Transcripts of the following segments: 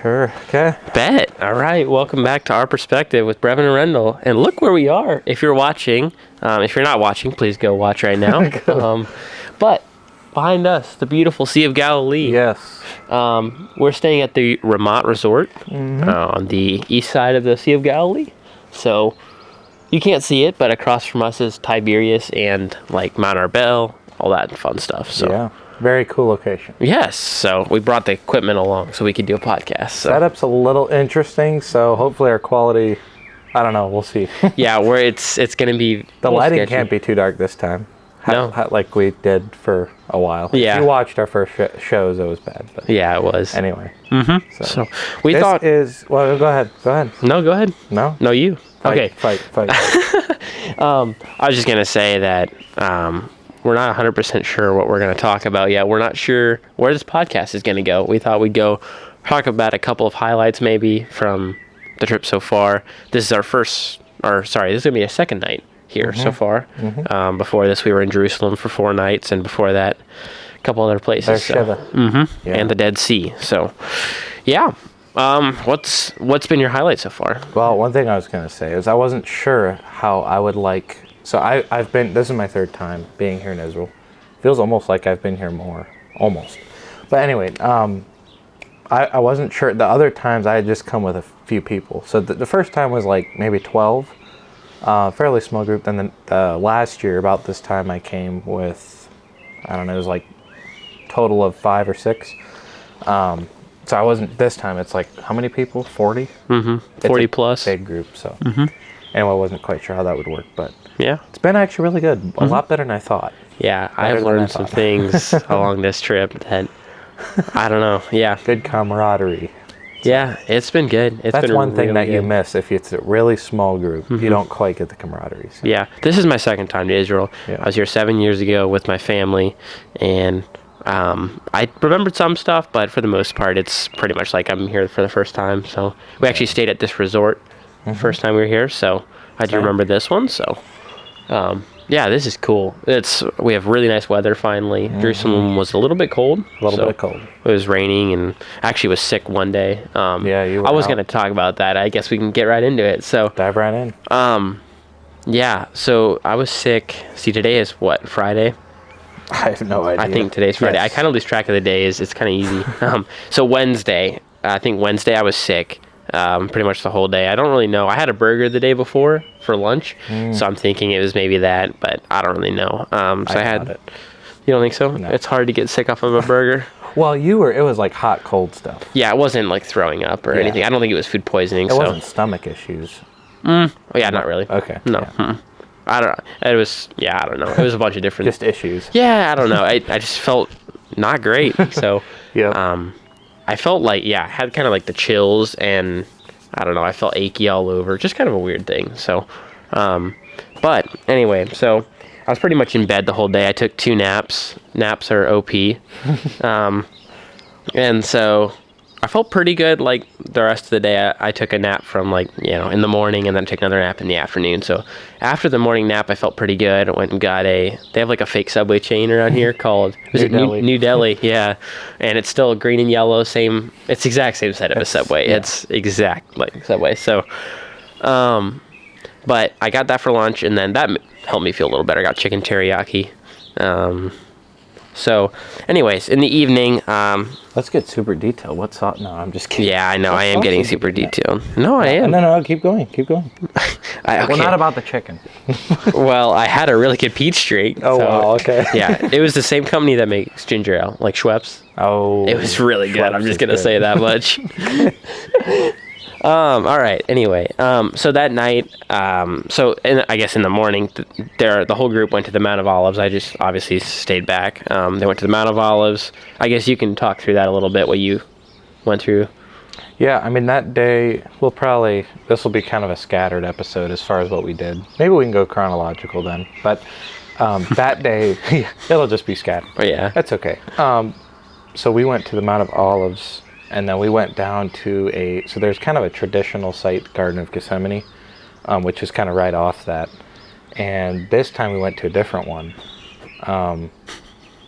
Sure. Okay. Bet. All right. Welcome back to Our Perspective with Brevin and Rendall. And look where we are. If you're watching, if you're not watching, please go watch right now. But behind us, the beautiful Sea of Galilee. Yes. We're staying at the Ramot Resort on the east side of the Sea of Galilee. So you can't see it, but across from us is Tiberias and like Mount Arbel, all that fun stuff. So yeah. Very cool location. yes. So we brought the equipment along so we could do a podcast. So. Setup's a little interesting, so hopefully our quality, I don't know, we'll see. Yeah, where it's going to be The lighting sketchy. can't be too dark this time. No. Like we did for a while. Yeah. If you watched our first shows, it was bad. But Yeah, it was. anyway. So we This thought... well, go ahead. No, go ahead. No? No, you. Okay. Fight. I was just going to say that we're not 100% sure what we're going to talk about yet. We're not sure where this podcast is going to go. We thought we'd go talk about a couple of highlights maybe from the trip so far. This is this is going to be a second night here so far. Before this, we were in Jerusalem for 4 nights, and before that, a couple other places. Yeah. And the Dead Sea. So, yeah. What's been your highlight so far? Well, one thing I was going to say is I wasn't sure how I would like... So I've been... This is my 3rd time being here in Israel. Feels almost like I've been here more. Almost. But anyway, I wasn't sure. The other times I had just come with a few people. So the first time was like maybe 12. Fairly small group. Then the last year, about this time, I came with... I don't know, it was like total of 5 or 6. So I wasn't... This time it's like, how many people? 40? 40 plus. Big group, so... Anyway, I wasn't quite sure how that would work, but... Yeah. It's been actually really good. A lot better than I thought. Yeah, Better I've than learned I some thought. things along this trip that... I don't know. Yeah. Good camaraderie. Yeah, it's been good. That's been one thing really that you good. miss. If it's a really small group, you don't quite get the camaraderie. So. Yeah, this is my 2nd time to Israel. Yeah. I was here 7 years ago with my family, and I remembered some stuff, but for the most part, it's pretty much like I'm here for the first time. So we actually stayed at this resort the first time we were here, so I do remember this one. So yeah, this is cool. We have really nice weather finally. Jerusalem was a little bit cold. A little bit cold. It was raining, and I actually was sick one day. Yeah, you were I was out. going to talk about that. I guess we can get right into it. So Dive right in. yeah, so I was sick. See, today is what, Friday? I have no idea. I think today's Friday. Yes. I kind of lose track of the days. It's kind of easy. So Wednesday, I think Wednesday I was sick pretty much the whole day. I don't really know. I had a burger the day before for lunch, so I'm thinking it was maybe that, but I don't really know. So I had... doubt it. You don't think so? No. It's hard to get sick off of a burger. Well, it was like hot, cold stuff. Yeah, it wasn't like throwing up or anything. I don't think it was food poisoning. It wasn't stomach issues. Oh, yeah, not really. Okay. No. Yeah. I don't know. It was, I don't know. It was a bunch of different... Just issues. Yeah, I don't know. I just felt not great. So, Yeah. I felt like, I had kind of like the chills, and I don't know, I felt achy all over. Just kind of a weird thing. So, but anyway, so I was pretty much in bed the whole day. I took 2 naps. Naps are OP. And so I felt pretty good. Like the rest of the day, I took a nap from in the morning, and then took another nap in the afternoon. So after the morning nap, I felt pretty good. I went and got they have like a fake Subway chain around here called New Delhi. Yeah. And it's still green and yellow. It's the exact same setup as Subway. Yeah. It's exact like Subway. So, but I got that for lunch, and then that helped me feel a little better. I got chicken teriyaki. So, anyways, in the evening, Let's get super detailed. What's hot? No, I'm just kidding. yeah, I know, I am getting super detailed. No, I am. No, keep going. Okay. Well, not about the chicken. Well, I had a really good peach streak. Oh, so, wow, okay. Yeah, it was the same company that makes ginger ale, like Schweppes. Oh. It was really good. Schweppes I'm just is going to good. say that much. All right. Anyway, so that night, I guess in the morning, the whole group went to the Mount of Olives. I just obviously stayed back. They went to the Mount of Olives. I guess you can talk through that a little bit, what you went through. Yeah, I mean, that day, this will be kind of a scattered episode as far as what we did. Maybe we can go chronological then. But that day, it'll just be scattered. Oh, yeah. That's okay. So we went to the Mount of Olives, and then we went down to so there's kind of a traditional site, Garden of Gethsemane, which is kind of right off that. And this time we went to a different one.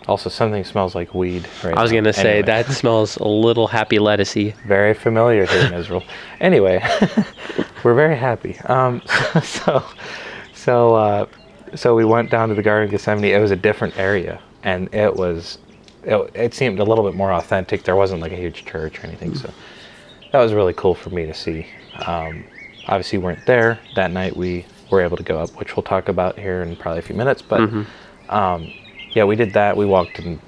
Also, something smells like weed right I was now. going to say, Anyway, that smells a little happy lettucey. very familiar here in Israel. Anyway, we're very happy. So, so we went down to the Garden of Gethsemane. It was a different area, and it seemed a little bit more authentic. There wasn't like a huge church or anything, so that was really cool for me to see. Obviously, we weren't there that night. We were able to go up, which we'll talk about here in probably a few minutes. But yeah, we did that. We walked and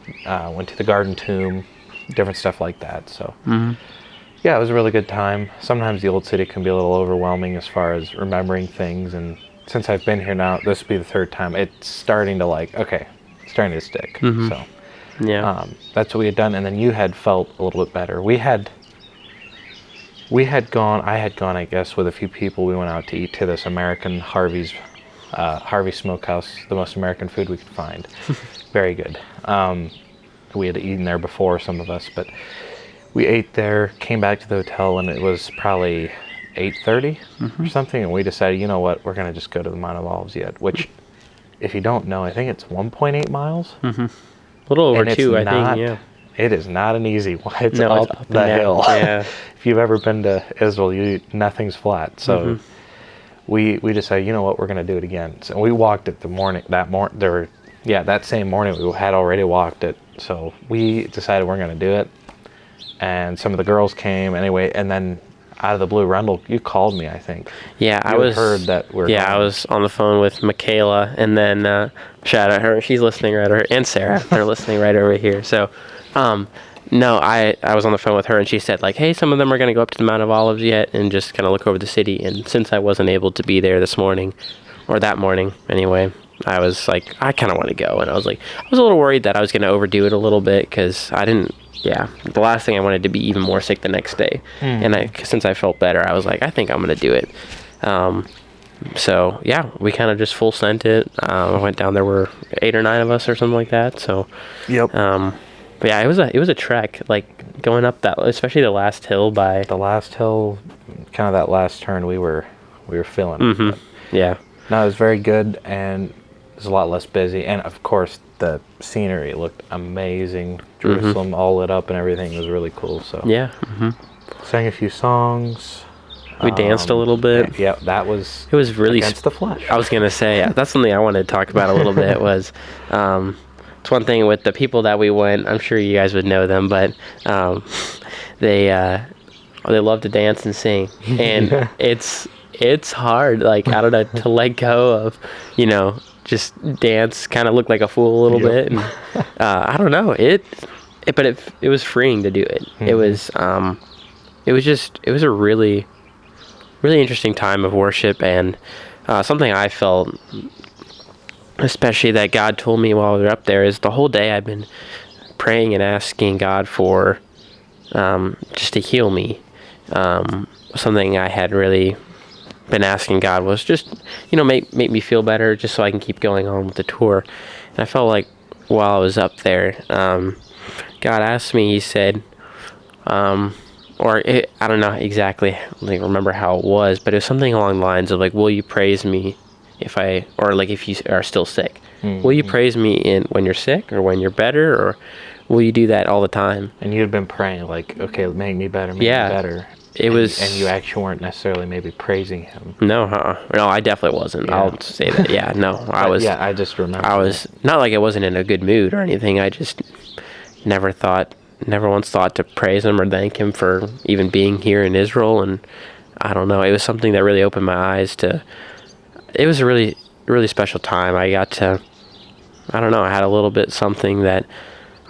went to the Garden Tomb, different stuff like that. So yeah, it was a really good time. Sometimes the old city can be a little overwhelming as far as remembering things, and since I've been here now, this will be the third time, it's starting to it's starting to stick. So Yeah. that's what we had done, and then you had felt a little bit better. I had gone, I guess, with a few people. We went out to eat to this American Harvey Smokehouse, the most American food we could find. Very good. We had eaten there before, some of us, but we ate there, came back to the hotel, and it was probably 8:30 or something, and we decided, you know what, we're going to just go to the Mount of Olives yet, which, if you don't know, I think it's 1.8 miles. A little over And it's 2, I not- think, yeah. It is not an easy one. It's No, up it's up the and down. hill. Yeah. If you've ever been to Israel, nothing's flat. So we decided, you know what, we're going to do it again. So we walked it that same morning we had already walked it. So we decided we're going to do it. And some of the girls came anyway, and then out of the blue, Rendall, you called me, I think. Yeah, You had heard that we're Yeah, I going. was on the phone with Michaela, and then shout out her. She's listening right over, and Sarah. They're listening right over here. So, no, I was on the phone with her, and she said like, hey, some of them are going to go up to the Mount of Olives yet, and just kind of look over the city. And since I wasn't able to be there this morning, or that morning anyway, I was like, I kind of want to go, and I was a little worried that I was going to overdo it a little bit because I didn't. Yeah, the last thing I wanted to be even more sick the next day, and since I felt better, I was like, I think I'm gonna do it. So yeah, we kind of just full sent it. Went down. There were 8 or 9 of us or something like that. So Yep. but yeah, it was a trek, like going up that, especially the last hill by The last hill, kind of that last turn, we were feeling it. But yeah. no, it was very good, and it was a lot less busy. And of course, the scenery looked amazing. Jerusalem all lit up and everything. It was really cool. So Yeah. sang a few songs. We danced a little bit. Yeah, that was. It was really against the flesh. I was gonna say that's something I wanted to talk about a little bit. Was it's one thing with the people that we went. I'm sure you guys would know them, but they love to dance and sing, and it's hard. Like, I don't know, to let go of, just dance, kind of look like a fool a little bit, and I don't know but it was freeing to do it. It was a really interesting time of worship, and something I felt, especially that God told me while we were up there, is the whole day I've been praying and asking God for just to heal me. Something I had really been asking God was just, make me feel better, just so I can keep going on with the tour. And I felt like while I was up there, God asked me, he said, I don't know exactly, remember how it was, but it was something along the lines of like, will you praise me if you are still sick? Will you praise me when you're sick, or when you're better, or will you do that all the time? And you'd been praying like, okay, make me better, make me better. It was, and you actually weren't necessarily maybe praising him. No, no, I definitely wasn't. Yeah. I'll say that. Yeah, no, I was. Yeah, I just remember. I was not like I wasn't in a good mood or anything. I just never once thought to praise him or thank him for even being here in Israel. And I don't know, it was something that really opened my eyes to. It was a really, really special time. I got to, I don't know, I had a little bit something that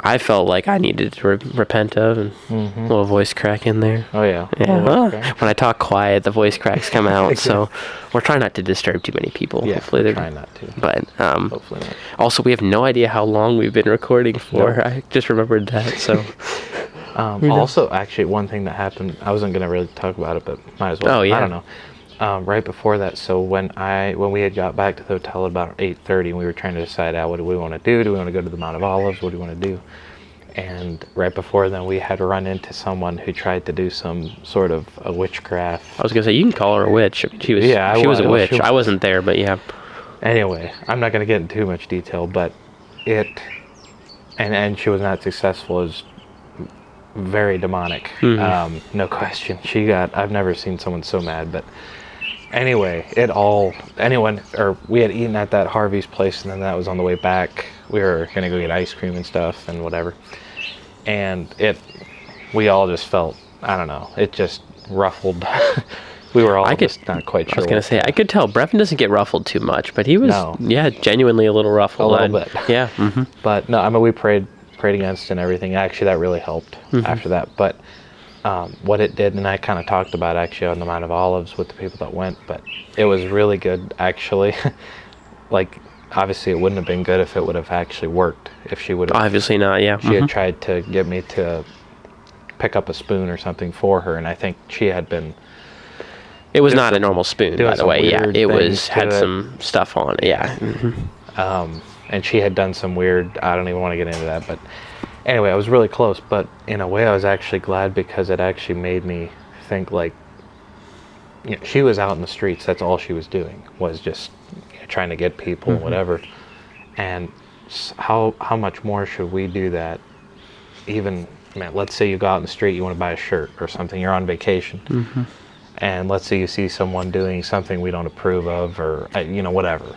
I felt like I needed to repent of, and a little voice crack in there. Oh yeah. Yeah. Oh, okay. When I talk quiet, the voice cracks come out. So we're trying not to disturb too many people. Yeah, hopefully we're trying not to. But Hopefully not. also, we have no idea how long we've been recording for. No. I just remembered that. So Also, actually, one thing that happened, I wasn't gonna really talk about it, but might as well. Oh, yeah. I don't know. Right before that, so when we had got back to the hotel at about 8:30, and we were trying to decide out what do we want to do? Do we want to go to the Mount of Olives? What do we want to do? And right before then, we had run into someone who tried to do some sort of a witchcraft. I was gonna say, you can call her a witch. She was. Yeah, she was a witch. she was. I wasn't there, but yeah. Anyway, I'm not going to get into too much detail, but and she was not successful is very demonic. No question. I've never seen someone so mad, but anyway, we had eaten at that Harvey's place, and then that was on the way back. We were gonna go get ice cream and stuff and whatever, and we all just felt, I don't know, it just ruffled. We were all just not quite sure. I was gonna say, I could tell Brevin doesn't get ruffled too much, but he was, genuinely a little ruffled. A little bit. Yeah. But no, I mean, we prayed against and everything. Actually, that really helped after that. But what it did, and I kind of talked about actually on the Mount of Olives with the people that went, but it was really good actually. Like, obviously it wouldn't have been good if it would have actually worked. If she would have. Obviously not, yeah. She had tried to get me to pick up a spoon or something for her, and I think she had been. It was not a normal spoon, by the way. Yeah, it had some stuff on it. Yeah. And she had done some weird. I don't even want to get into that, but anyway, I was really close. But in a way, I was actually glad because it actually made me think like, she was out in the streets. That's all she was doing, was just trying to get people, whatever. And how much more should we do that? Even, man, let's say you go out in the street, you want to buy a shirt or something. You're on vacation. And let's say you see someone doing something we don't approve of, or whatever,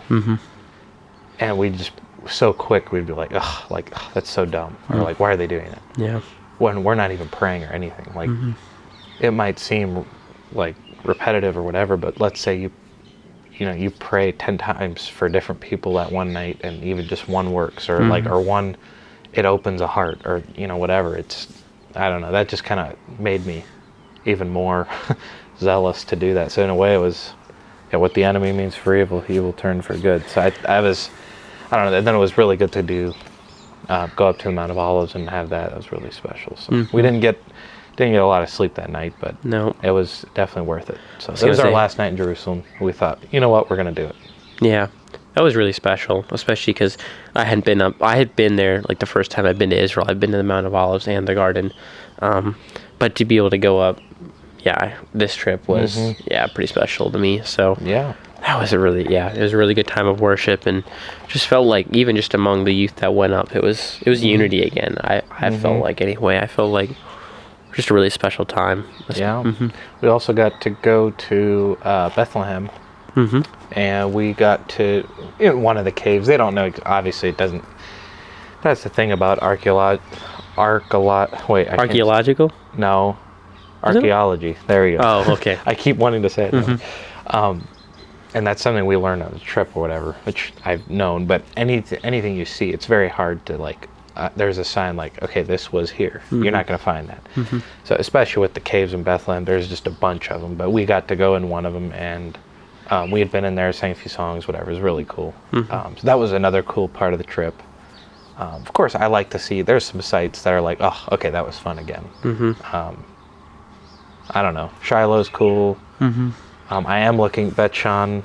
and we just so quick we'd be like, that's so dumb, or like, why are they doing it? Yeah. When we're not even praying or anything. Like, it might seem like repetitive or whatever, but let's say you pray 10 times for different people that one night, and even just one works, or or one, it opens a heart, or whatever. It's, I don't know. That just kind of made me even more zealous to do that. So in a way, it was, what the enemy means for evil, he will turn for good. So I don't know. And then it was really good to do, go up to the Mount of Olives and have that. It was really special. So we didn't get a lot of sleep that night, but no, it was definitely worth it. So it was our last night in Jerusalem. We thought, you know what, we're gonna do it. Yeah, that was really special, especially because I had been there like the first time I'd been to Israel. I'd been to the Mount of Olives and the Garden, but to be able to go up, this trip was pretty special to me. So that was it was a really good time of worship, and just felt like, even just among the youth that went up, it was unity again. I felt like, anyway, I felt like just a really special time. We also got to go to Bethlehem, and we got to one of the caves. They don't know, obviously it doesn't. That's the thing about archaeological. No. Archaeology. There you go. Oh, okay. I keep wanting to say it. And that's something we learned on the trip or whatever, which I've known. But anything you see, it's very hard to like. There's a sign like, okay, this was here. You're not going to find that. So especially with the caves in Bethlehem, there's just a bunch of them. But we got to go in one of them, and we had been in there, sang a few songs, whatever. It was really cool. So that was another cool part of the trip. Of course, I like to see. There's some sites that are like, oh, okay, that was fun again. I don't know. Shiloh's cool. I am looking Bet Shan.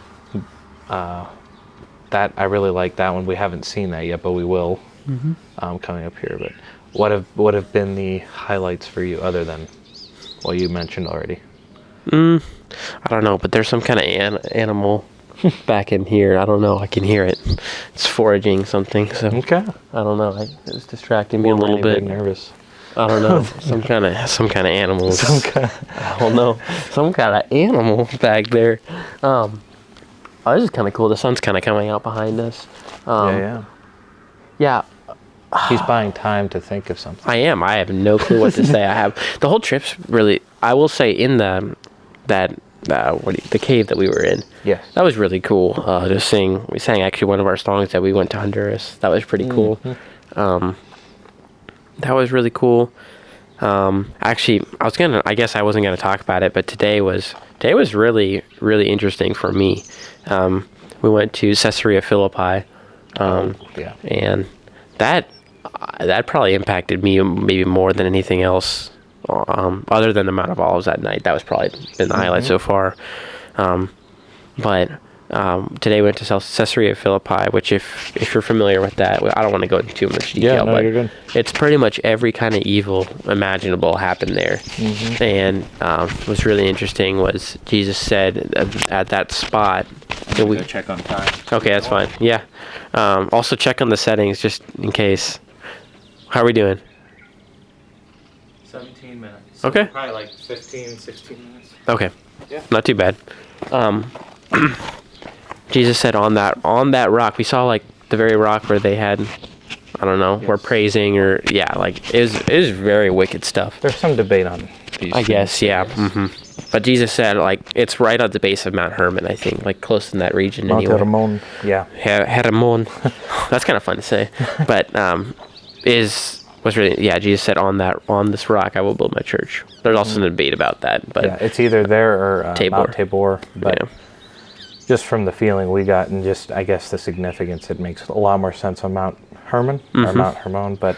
That I really like that one. We haven't seen that yet, but we will coming up here. But what have been the highlights for you other than what you mentioned already? I don't know, but there's some kind of animal back in here. I don't know. I can hear it. It's foraging something. So okay. I don't know. It's distracting me a little bit. Nervous. I don't know. some kind of animals. I don't know. Some kind of animal back there. This is kind of cool. The sun's kind of coming out behind us. Yeah. He's buying time to think of something. I am. I have no clue what to say. The whole trip's really. I will say, in the cave that we were in. Yes. That was really cool. We sang actually one of our songs that we went to Honduras. That was pretty cool. That was really cool. Actually, I guess I wasn't gonna talk about it, but today was really, really interesting for me. We went to Caesarea Philippi, and that probably impacted me maybe more than anything else, other than the Mount of Olives that night. That was probably been the highlight so far. But today we went to Caesarea Philippi, which if you're familiar with that, I don't want to go into too much detail, but you're good. It's pretty much every kind of evil imaginable happened there. And what's really interesting was Jesus said at that spot. We check on time. Okay, that's fine. Yeah. Also check on the settings just in case. How are we doing? 17 minutes. So okay. Probably like 15, 16 minutes. Okay. Yeah. Not too bad. Jesus said on that rock, we saw like the very rock where they had, I don't know, were praising or, like it was very wicked stuff. There's some debate on these I guess, yeah. Mm-hmm. But Jesus said like it's right at the base of Mount Hermon, I think, like close in that region Mount anyway. Hermon, yeah. Hermon. That's kind of fun to say. But was really, Jesus said on this rock I will build my church. There's also a debate about that, but yeah, it's either there or Tabor. Mount Tabor. But just from the feeling we got, and just I guess the significance, it makes a lot more sense on Mount Hermon or Mount Hermon. But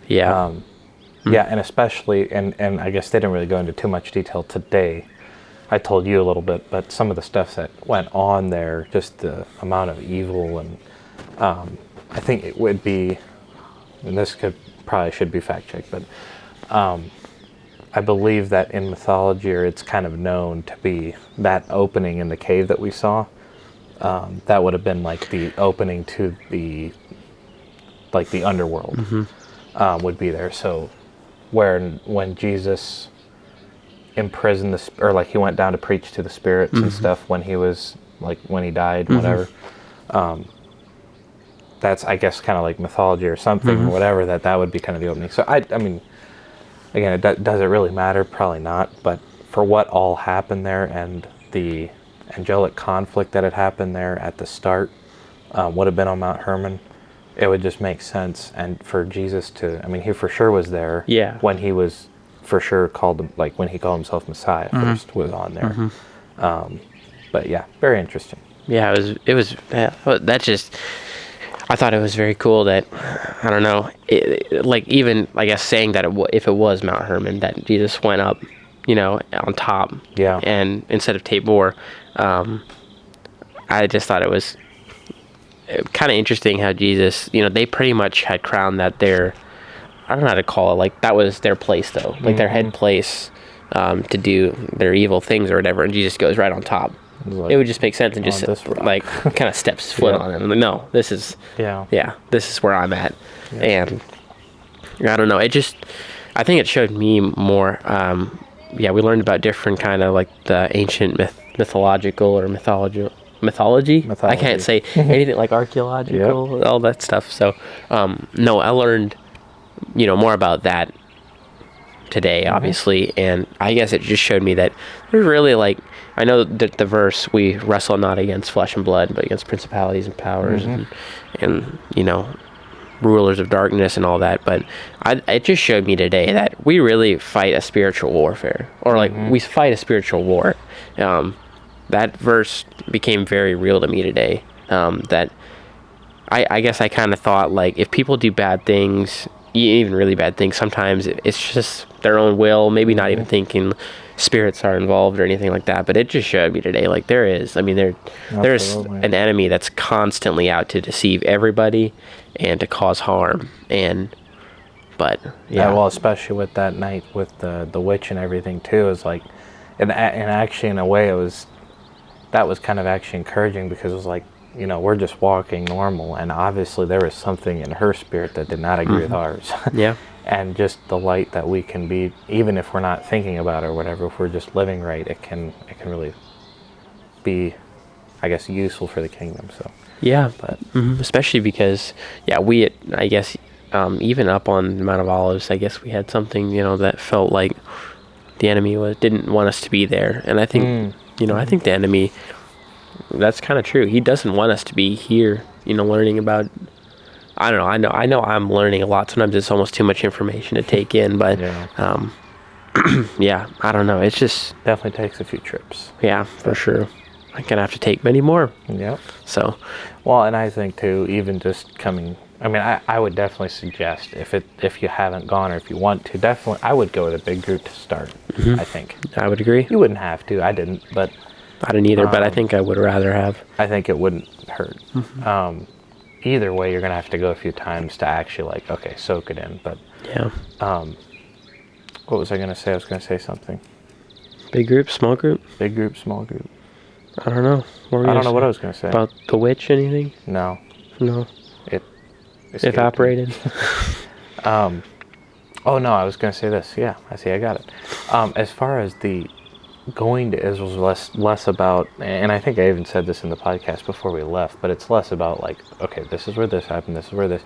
and especially, and I guess they didn't really go into too much detail today. I told you a little bit, but some of the stuff that went on there, just the amount of evil, and I think it would be, and this probably should be fact checked, but I believe that in mythology, or it's kind of known to be that opening in the cave that we saw. That would have been like the opening to the underworld would be there. So when Jesus imprisoned or like he went down to preach to the spirits and stuff when he was like when he died, whatever. That's I guess kind of like mythology or something, or whatever. That would be kind of the opening. So I mean, again, does it really matter? Probably not. But for what all happened there and the angelic conflict that had happened there at the start would have been on Mount Hermon. It would just make sense. And for Jesus to, I mean, he for sure was there. Yeah. When he was for sure called, like when he called himself Messiah first was on there. But yeah, very interesting. Yeah, it was. That's just. I thought it was very cool that, I don't know, like even, I guess, saying that if it was Mount Hermon, that Jesus went up, on top. Yeah. And instead of Tabor, I just thought it was kind of interesting how Jesus, they pretty much had crowned that I don't know how to call it, like that was their place though, like their head place to do their evil things or whatever, and Jesus goes right on top. Like, it would just make sense and just like kind of steps his foot on it. I'm like, no, this is this is where I'm at. And I don't know, I think it showed me more. We learned about different kind of like the ancient mythological or mythology. I can't say anything like archaeological, all that stuff. So no, I learned more about that today, obviously, and I guess it just showed me that there's really like, I know that the verse, we wrestle not against flesh and blood, but against principalities and powers and rulers of darkness and all that. But it just showed me today that we really fight a spiritual warfare, or like we fight a spiritual war. That verse became very real to me today. That I guess I kind of thought like if people do bad things, even really bad things, sometimes it's just their own will, maybe not even thinking spirits are involved or anything like that. But it just showed me today like there's an enemy that's constantly out to deceive everybody and to cause harm. Well, especially with that night with the witch and everything too, is like, and actually in a way that was kind of actually encouraging, because it was like, we're just walking normal, and obviously there was something in her spirit that did not agree with ours. And just the light that we can be, even if we're not thinking about it or whatever, if we're just living right, it can really be, I guess, useful for the kingdom. So but especially because we, I guess, even up on the Mount of Olives, I guess we had something that felt like the enemy didn't want us to be there. And I think I think the enemy, that's kind of true. He doesn't want us to be here, learning about, I don't know. I know I'm learning a lot. Sometimes it's almost too much information to take in, but I don't know. It's just definitely takes a few trips. Yeah, for sure. I'm going to have to take many more. Yep. So, well, and I think too, even just coming, I mean, I would definitely suggest if you haven't gone, or if you want to, definitely, I would go with a big group to start, I think. I would agree. You wouldn't have to. I didn't, but I didn't either, but I think I would rather have. I think it wouldn't hurt. Either way, you're going to have to go a few times to actually, like, okay, soak it in. But, what was I going to say? I was going to say something. Big group, small group? Big group, small group. I don't know. I don't know what I was going to say. About the witch, anything? No. No. It evaporated. Oh no, I was going to say this. Yeah, I got it. As far as the going to Israel is less about, and I think I even said this in the podcast before we left, but it's less about like, okay, this is where this happened, this is where this.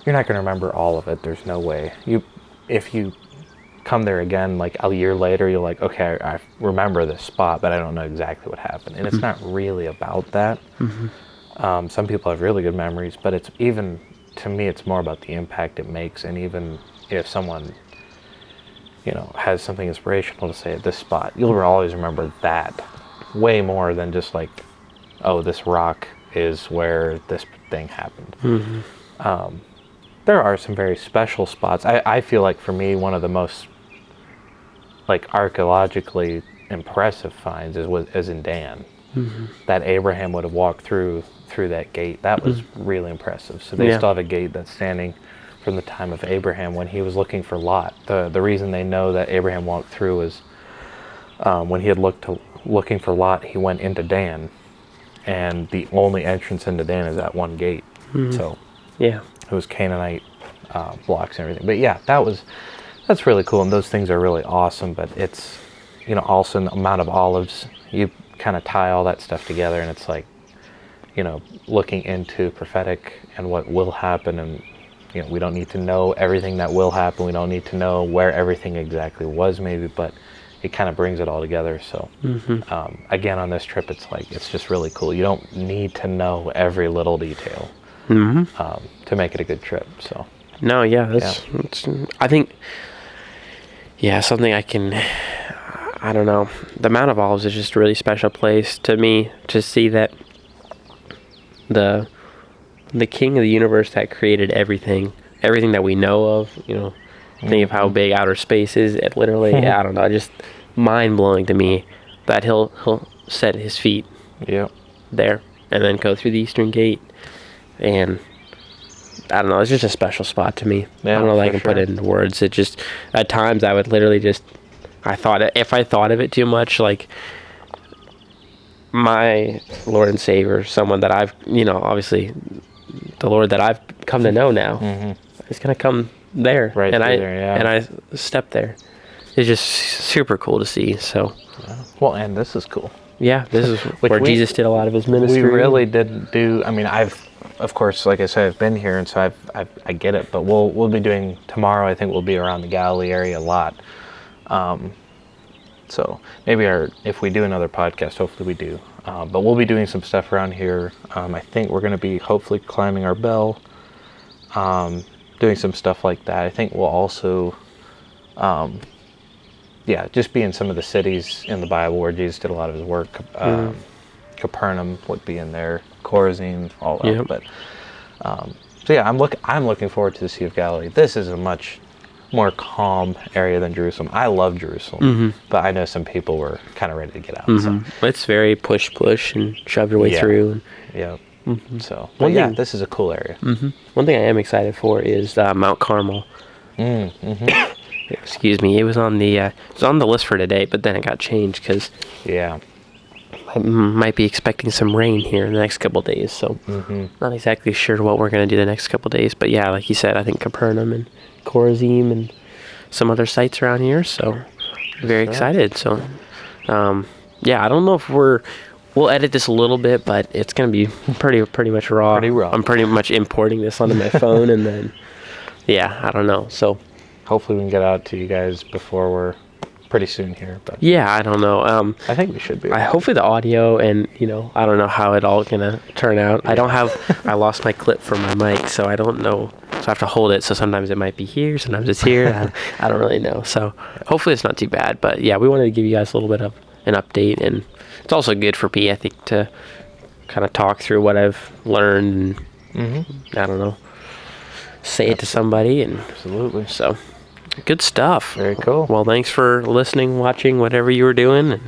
You're not going to remember all of it. There's no way. If you come there again, like a year later, you're like, okay, I remember this spot, but I don't know exactly what happened. And it's not really about that. Some people have really good memories, but it's even, to me, it's more about the impact it makes. And even if someone, has something inspirational to say at this spot, you'll always remember that way more than just like, oh, this rock is where this thing happened. There are some very special spots. I feel like for me, one of the most like archaeologically impressive finds is in Dan. That Abraham would have walked through that gate. That was really impressive. So they still have a gate that's standing from the time of Abraham when he was looking for Lot. The reason they know that Abraham walked through is when he had looking for Lot, he went into Dan, and the only entrance into Dan is that one gate. So it was Canaanite blocks and everything. But yeah, that's really cool, and those things are really awesome. But it's also the amount of olives, you kind of tie all that stuff together, and it's like looking into prophetic and what will happen. And we don't need to know everything that will happen. We don't need to know where everything exactly was, maybe, but it kind of brings it all together. So again, on this trip, it's just really cool. You don't need to know every little detail to make it a good trip. So no, it's, I think, something I don't know. The Mount of Olives is just a really special place to me, to see that the King of the universe that created everything that we know of, think of how big outer space is. It literally, I don't know, just mind blowing to me that he'll set his feet there and then go through the Eastern Gate. And I don't know, it's just a special spot to me. I don't know if I can put it into words. It just, at times I would literally just, if I thought of it too much, like my Lord and Savior, someone that I've, obviously the Lord that I've come to know now, is going to come there. Right and and I step there. It's just super cool to see. So, well, and this is cool. Yeah, this is where Jesus did a lot of his ministry. We really didn't do. I mean, of course, like I said, I've been here, and so I get it. But we'll be doing tomorrow. I think we'll be around the Galilee area a lot. So maybe if we do another podcast, hopefully we do. But we'll be doing some stuff around here. I think we're going to be hopefully climbing our bell, doing some stuff like that. I think we'll also, just be in some of the cities in the Bible where Jesus did a lot of his work. Capernaum would be in there, Chorazin, all that. Yep. But I'm looking forward to the Sea of Galilee. This is a much more calm area than Jerusalem. I love Jerusalem, but I know some people were kind of ready to get out. So. It's very push and shove your way through. So, this is a cool area. One thing I am excited for is Mount Carmel. Excuse me. It was on the list for today, but then it got changed because I might be expecting some rain here in the next couple of days. So, not exactly sure what we're going to do the next couple of days. But yeah, like you said, I think Capernaum and Chorazin and some other sites around here. So, very excited. So, I don't know if we'll edit this a little bit, but it's going to be pretty much raw. Pretty raw. I'm pretty much importing this onto my phone, and then, I don't know. So, hopefully we can get out to you guys before we're pretty soon here. But I don't know. I think we should be. Hopefully the audio and, I don't know how it all going to turn out. I lost my clip for my mic, so I don't know. So I have to hold it. So sometimes it might be here, sometimes it's here. I don't really know. So hopefully it's not too bad. But we wanted to give you guys a little bit of an update, and it's also good for me, I think, to kind of talk through what I've learned and I don't know, say it to somebody. And absolutely. So good stuff. Very cool. Well, thanks for listening, watching, whatever you were doing. And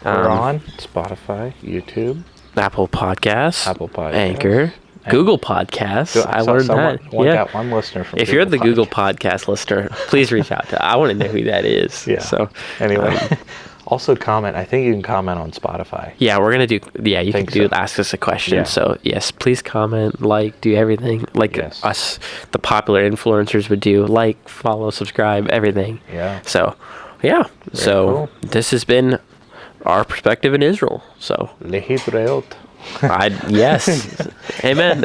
we're on Spotify, YouTube, Apple Podcasts, Anchor, Google Podcasts. I learned that. Got one listener from If Google you're the Podcast. Google Podcast listener, please reach out to. I want to know who that is. Yeah. So anyway, Also comment. I think you can comment on Spotify. Yeah, we're gonna do. Yeah, you can Think do so. ask us a question. Yeah. So yes, please comment, like, do everything like Yes. us, the popular influencers would do. Like, follow, subscribe, everything. Yeah. So, yeah. So cool. this has been our perspective in Israel. So Lehitreot. yes, amen.